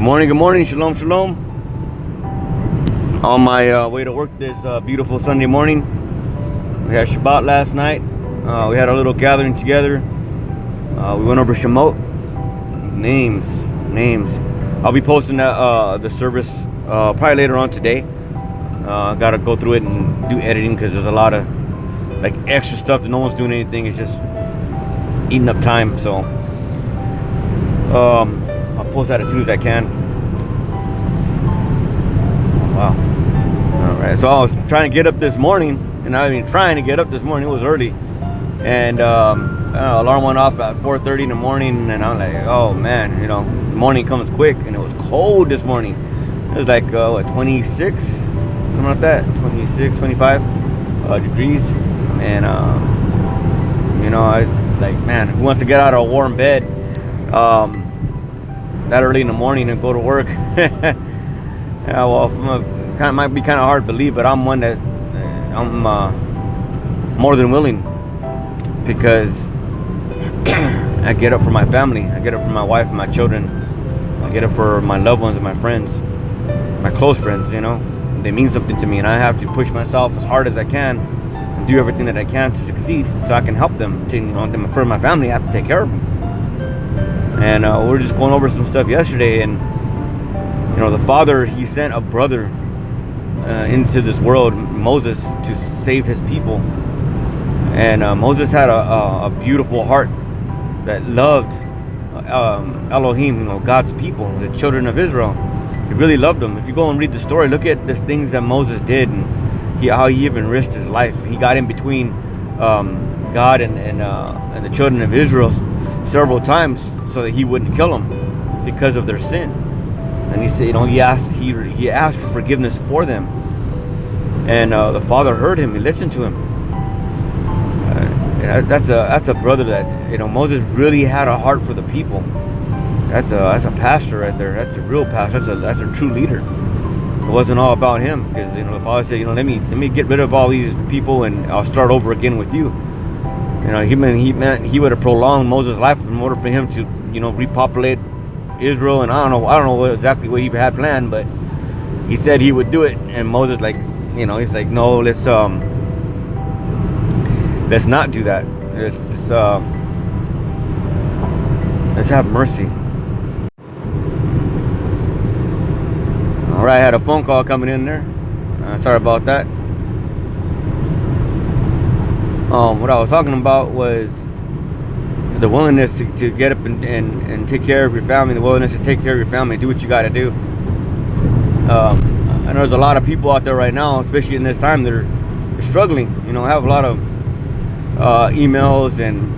Good morning, shalom, shalom. On my way to work this beautiful Sunday morning. We had Shabbat last night. We had a little gathering together. We went over Shemot. Names. I'll be posting that, the service probably later on today. Gotta go through it and do editing because there's a lot of like extra stuff that no one's doing anything. It's just eating up time. So I'll post that as soon as I can. Wow. Alright, so I was trying to get up this morning, and I mean trying to get up this morning. It was early, and alarm went off at 4:30 in the morning, and I'm like, oh man, you know, the morning comes quick. And it was cold this morning. It was like what, 26, something like that, 26, 25 degrees. And you know, I like, man, who wants to get out of a warm bed that early in the morning and go to work? Yeah, well, might be kind of hard to believe, but I'm one that I'm more than willing, because I get up for my family. I get up for my wife and my children. I get up for my loved ones and my friends, my close friends. You know, they mean something to me, and I have to push myself as hard as I can and do everything that I can to succeed, so I can help them. You know, for my family, I have to take care of them. And we're just going over some stuff yesterday, and you know, the Father, he sent a brother into this world, Moses, to save his people. And Moses had a beautiful heart that loved Elohim, you know, God's people, the children of Israel. He really loved them. If you go and read the story, look at the things that Moses did, and how he even risked his life. He got in between God and the children of Israel several times so that he wouldn't kill them because of their sin. And he said, you know, he asked for forgiveness for them, and the Father heard him. He listened to him. That's a brother that, you know, Moses really had a heart for the people. That's a pastor right there. That's a real pastor. That's a true leader. It wasn't all about him, because, you know, the Father said, you know, let me get rid of all these people, and I'll start over again with you. You know, he meant he would have prolonged Moses' life in order for him to, you know, repopulate Israel. And I don't know exactly what he had planned, but he said he would do it. And Moses, like, you know, he's like, no, let's not do that. Let's have mercy. All right, I had a phone call coming in there. Sorry about that. What I was talking about was the willingness to get up and take care of your family, the willingness to take care of your family, do what you got to do. I know there's a lot of people out there right now, especially in this time, they're struggling. You know, I have a lot of emails and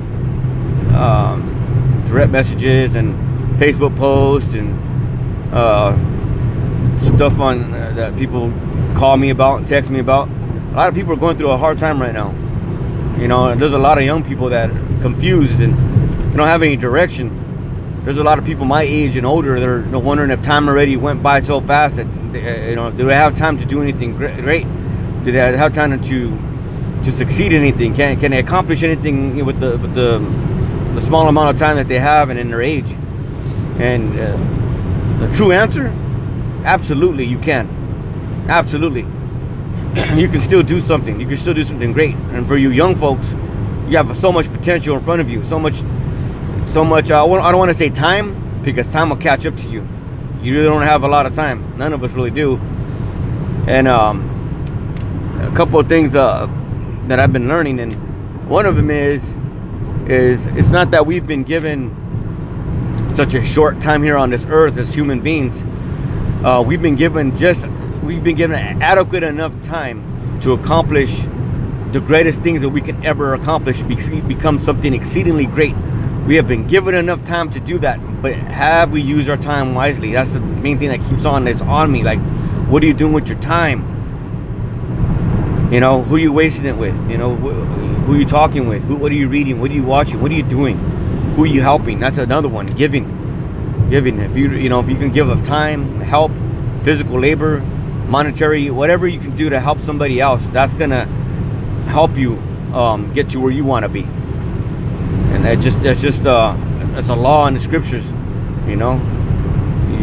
direct messages and Facebook posts and stuff on that people call me about and text me about. A lot of people are going through a hard time right now. You know, and there's a lot of young people that are confused and they don't have any direction. There's a lot of people my age and older that are wondering if time already went by so fast that you know, do they have time to do anything great? Do they have time to succeed in anything? Can they accomplish anything with the small amount of time that they have and in their age? And the true answer, absolutely, you can. Absolutely. You can still do something. You can still do something great. And for you young folks, you have so much potential in front of you. So much. I don't want to say time, because time will catch up to you. You really don't have a lot of time. None of us really do. And a couple of things that I've been learning, and one of them is it's not that we've been given such a short time here on this earth as human beings. We've been given adequate enough time to accomplish the greatest things that we can ever accomplish, become something exceedingly great. We have been given enough time to do that, but have we used our time wisely? That's the main thing that keeps on, that's on me. Like, what are you doing with your time? You know, who are you wasting it with? You know, who are you talking with? What are you reading? What are you watching? What are you doing? Who are you helping? That's another one. Giving. If you can give of time, help, physical labor, monetary, whatever you can do to help somebody else, that's gonna help you get to where you want to be. And that's just a law in the scriptures. You know,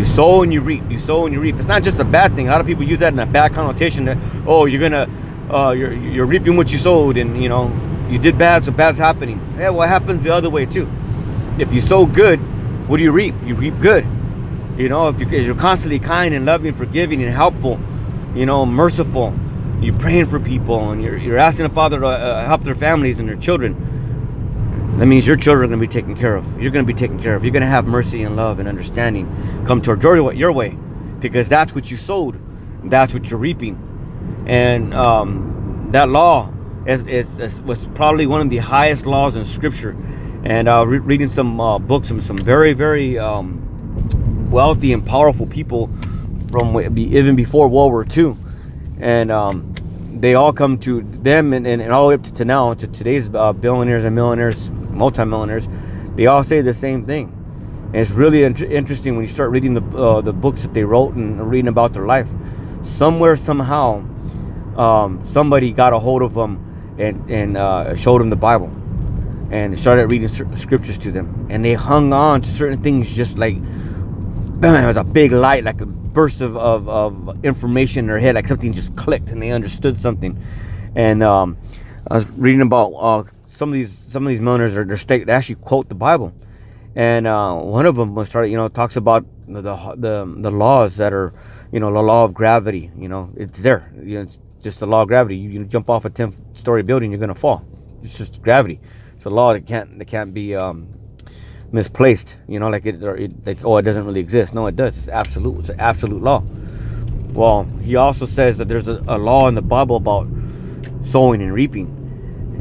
You sow and you reap. You sow and you reap. It's not just a bad thing. A lot of people use that in a bad connotation that, oh, you're reaping what you sowed, and you did bad, so bad's happening. Yeah, well, it happens the other way too. If you sow good, what do you reap? You reap good. If you're constantly kind and loving, forgiving and helpful, merciful, you're praying for people, and you're asking the Father to help their families and their children, that means your children are going to be taken care of. You're going to be taken care of. You're going to have mercy and love and understanding come toward your way, because that's what you sowed. That's what you're reaping. And that law was probably one of the highest laws in Scripture. And reading some books from some very, very wealthy and powerful people from even before World War II, and they all come to them, and all the way up to now, to today's billionaires and millionaires, multimillionaires, they all say the same thing. And it's really interesting when you start reading the books that they wrote and reading about their life. Somewhere, somehow, somebody got a hold of them and showed them the Bible and started reading scriptures to them, and they hung on to certain things just like, bam, it was a big light, like a burst of information in their head, like something just clicked and they understood something. And I was reading about some of these millionaires, they actually quote the Bible, and one of them talks about the laws that are, the law of gravity. It's there. It's just the law of gravity. You jump off a 10-story building, you're gonna fall. It's just gravity. It's a law that can't be misplaced. It doesn't really exist. No, it does. It's absolute. It's an absolute law. Well, he also says that there's a law in the Bible about sowing and reaping.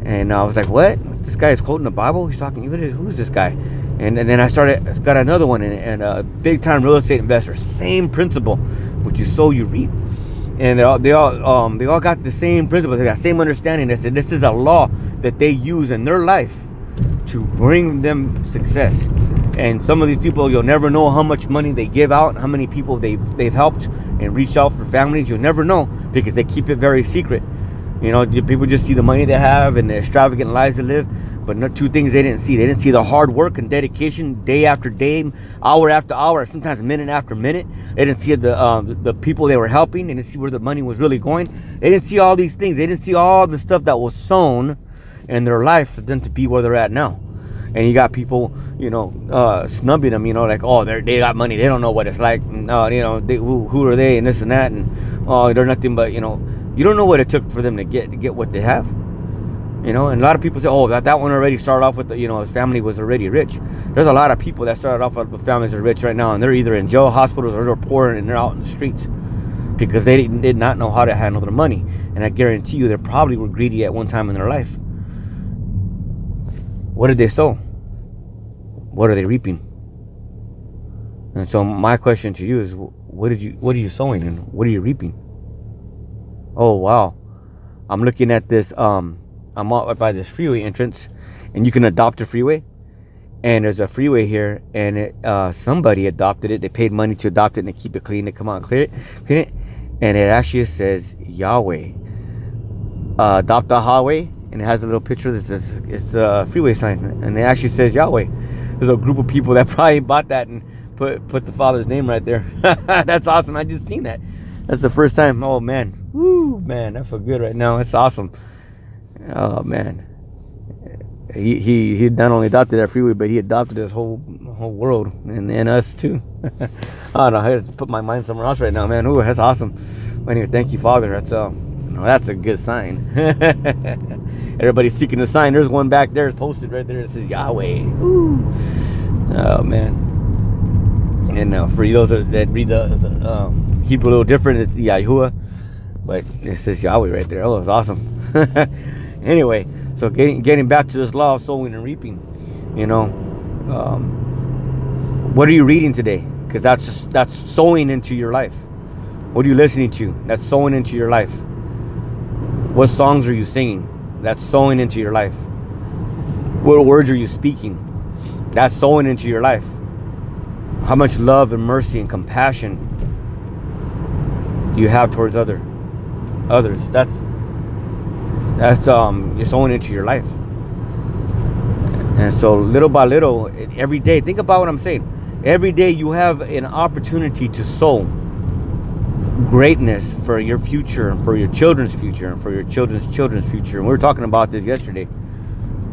And I was like, what? This guy is quoting the Bible? He's talking. Who is this guy? And then I got another one, and a big time real estate investor. Same principle. What you sow, you reap. And they all got the same principle. They got the same understanding. They said this is a law that they use in their life to bring them success. And some of these people, you'll never know how much money they give out, how many people they've helped and reached out for families. You'll never know, because they keep it very secret. People just see the money they have and the extravagant lives they live, but not two things they didn't see. They didn't see the hard work and dedication, day after day, hour after hour, sometimes minute after minute. They didn't see the people they were helping. They didn't see where the money was really going. They didn't see all these things. They didn't see all the stuff that was sown in their life for them to be where they're at now. And you got people, snubbing them, like, oh, they got money, they don't know what it's like, and, who are they, and this and that, and oh, they're nothing but, you don't know what it took for them to get what they have. And a lot of people say, oh, that one already started off with, his family was already rich. There's a lot of people that started off with families that are rich right now, and they're either in jail, hospitals, or they're poor, and they're out in the streets because they did not know how to handle their money. And I guarantee you, they probably were greedy at one time in their life. What did they sow? What are they reaping? And so my question to you is, what are you sowing, and what are you reaping? Oh wow, I'm looking at this. I'm out by this freeway entrance, and you can adopt a freeway. And there's a freeway here, and somebody adopted it. They paid money to adopt it, and they keep it clean. They come out and clean it, and it actually says Yahweh. Adopt a highway. And it has a little picture that says it's a freeway sign, and it actually says Yahweh. There's a group of people that probably bought that and put the Father's name right there. That's awesome. I just seen that. That's the first time. Oh man, woo, man, I feel good right now. It's awesome. Oh man, he not only adopted that freeway, but he adopted this whole world and us too. I don't know. I had to put my mind somewhere else right now, man. Ooh, that's awesome. Anyway, thank you, Father. That's a good sign. Everybody's seeking a sign. There's one back there. It's posted right there. It says Yahweh. Ooh. Oh man. And for those that read the Hebrew a little different, it's Yahuwah, but it says Yahweh right there. Oh, it's awesome. Anyway, so getting back to this law of sowing and reaping, what are you reading today? Because that's sowing into your life. What are you listening to? That's sowing into your life. What songs are you singing? That's sowing into your life. What words are you speaking? That's sowing into your life. How much love and mercy and compassion do you have towards others? That's you're sowing into your life. And so little by little, every day, think about what I'm saying. Every day you have an opportunity to sow greatness for your future, and for your children's future, and for your children's future. And we were talking about this yesterday,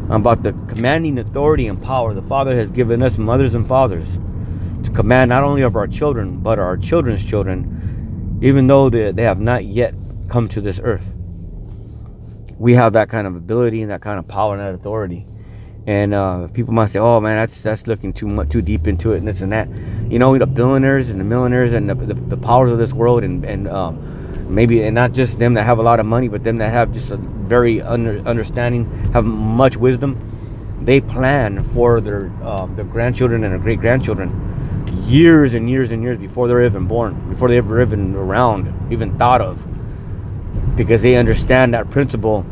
about the commanding authority and power the Father has given us, mothers and fathers, to command not only of our children, but our children's children, even though they have not yet come to this earth. We have that kind of ability and that kind of power and that authority. And people might say, "Oh man, that's looking too deep into it and this and that." You know, the billionaires and the millionaires and the powers of this world, and maybe, and not just them that have a lot of money, but them that have just a very understanding, have much wisdom. They plan for their grandchildren and their great grandchildren years and years and years before they're even born, before they're ever even around, even thought of, because they understand that principle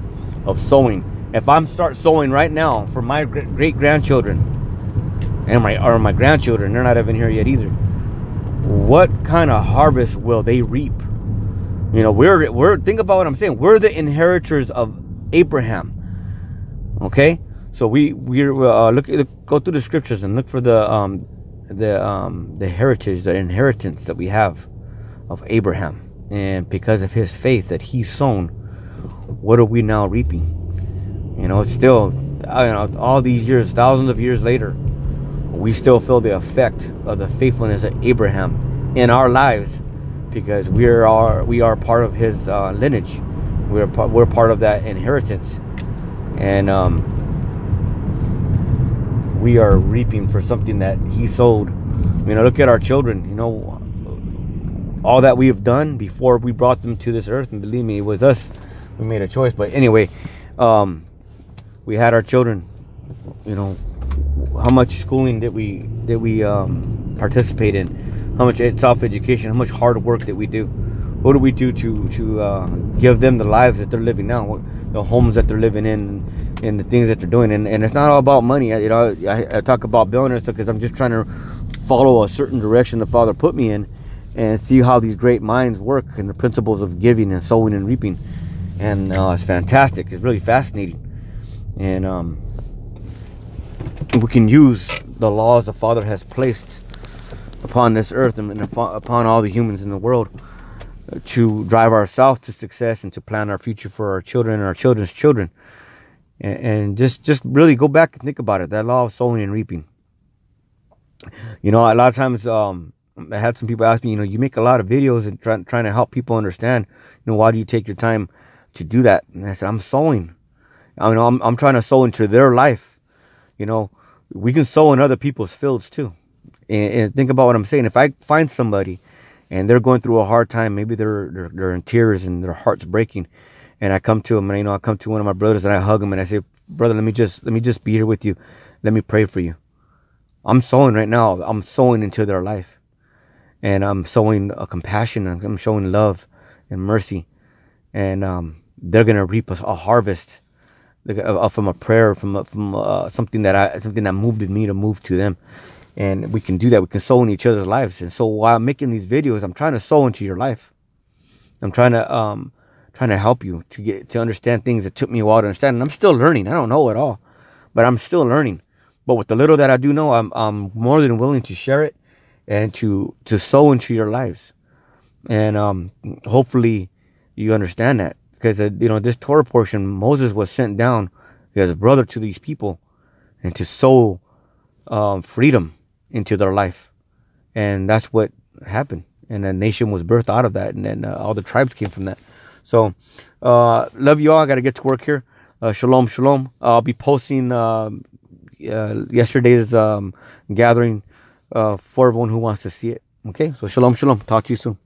of sowing. If I'm start sowing right now for my great grandchildren and my grandchildren, they're not even here yet either, what kind of harvest will they reap? You know, we're think about what I'm saying. We're the inheritors of Abraham. Okay, so we're go through the scriptures and look for the heritage, the inheritance that we have of Abraham, and because of his faith that he sown, what are we now reaping? You know, it's still, all these years, thousands of years later, we still feel the effect of the faithfulness of Abraham in our lives, because we are part of his lineage. We're part of that inheritance, and we are reaping for something that he sowed. You know, look at our children. You know, all that we have done before we brought them to this earth, and believe me, it was us. We made a choice, but anyway. We had our children. You know, how much schooling did we participate in? How much self-education? How much hard work did we do? What do we do to give them the lives that they're living now, the homes that they're living in, and the things that they're doing? And it's not all about money. I talk about billionaires because I'm just trying to follow a certain direction the Father put me in, and see how these great minds work and the principles of giving and sowing and reaping. And it's fantastic. It's really fascinating. And we can use the laws the Father has placed upon this earth and upon all the humans in the world to drive ourselves to success and to plan our future for our children and our children's children. And just really go back and think about it. That law of sowing and reaping. You know, a lot of times I had some people ask me, you know, you make a lot of videos and trying to help people understand, you know, why do you take your time to do that? And I said, I'm sowing. I mean, I'm trying to sow into their life. You know, we can sow in other people's fields too. And think about what I'm saying. If I find somebody and they're going through a hard time, maybe they're in tears and their heart's breaking, and I come to them, and I come to one of my brothers and I hug him and I say, brother, let me just be here with you. Let me pray for you. I'm sowing right now. I'm sowing into their life, and I'm sowing a compassion. I'm showing love and mercy, and they're gonna reap a harvest from a prayer, from something that moved me to move to them. And we can do that. We can sow in each other's lives. And so while I'm making these videos, I'm trying to sow into your life. I'm trying to help you to understand things that took me a while to understand. And I'm still learning. I don't know it all, but I'm still learning. But with the little that I do know, I'm more than willing to share it and to sow into your lives. And hopefully you understand that. Because, this Torah portion, Moses was sent down as a brother to these people and to sow freedom into their life. And that's what happened. And a nation was birthed out of that. And then all the tribes came from that. So, love you all. I got to get to work here. Shalom, shalom. I'll be posting yesterday's gathering for everyone who wants to see it. Okay? So, shalom, shalom. Talk to you soon.